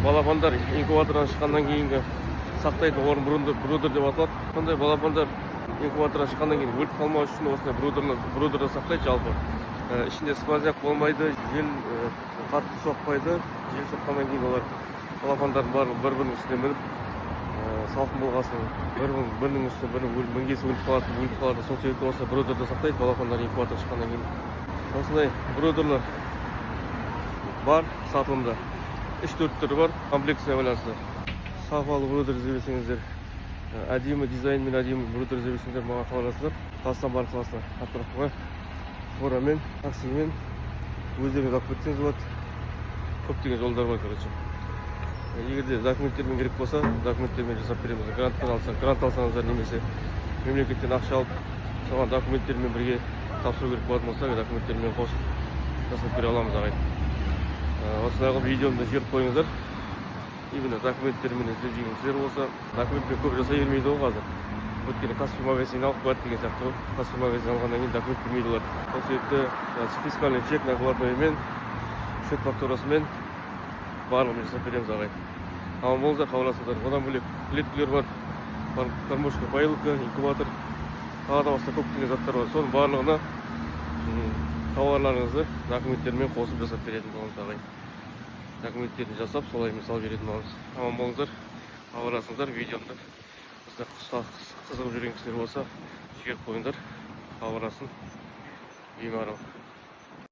балапандар инкубатордан шыққаннан кейінгі сақтайтын орын брудер деп аталады. Сондай балапандар инкубатордан шыққаннан кейін өліп қалмау үшін осындай брудерді сақтайды. Жалпы ішінде сквозняк болмайды, жел қатты соқпайды. Жел соққаннан кейін олар балапандардың барлығы бір-бірінің үстіне мініп салқын болғасын, бірінің үстіне бірінің мінгесі өліп қалады. Сол себепті осы брудерді сақтайды балапандар инкубатор шыққаннан кейін. Осындай брудерлер бар сатылымда. 3-4 түрі бар, комплексіне байланысты. Сапалы брудер іздесеңіздер, әдемі дизайнмен әдемі брудер іздесеңіздер, маған хабарласыңыздар. Қазақстан бар қаласына отправкаға фурамен, таксимен өздеріңіз алып кетсеңіз болады. Көптеген жолдар бар, короче. Егер де документтермен керек болса, документтермен жасап береміз. Грант алсаңыздар немесе мемлекеттен ақша алып, соған документтермен бірге тапсыру керек болатын болса, документтермен қосып жасап бере аламыз ағайын. Осылайғы видеомды жіберіп қойыңыздар. Именно документтермен іздеп жүргендер болса, документпен көп жасай бермейді ғой қазір. Өйткені Каспий магазинін алып қояды деген сияқты ғой. Каспий магазинін алғаннан кейін документ бермейді олар. Сол себепті фискальный чек накладноймен, счет фактурасымен барлығын жасап береміз ағайын. Аман болыңыздар, хабарласыңыздар. Одан бөлек клеткілер бар, кормушка, поилка, инкубатор, тағы да басқа көптеген заттар бар. Соның барлығына тауарларыңызды документтермен қосып жасап беретін боламыз ағайын. Документтерді жасап, солай мысал беретін боламыз. Аман болыңыздар, хабарласыңыздар. Видеомды қызығып жүрген кісілер болса, жіберіп қойыңдар, хабарласын. Үйме арал.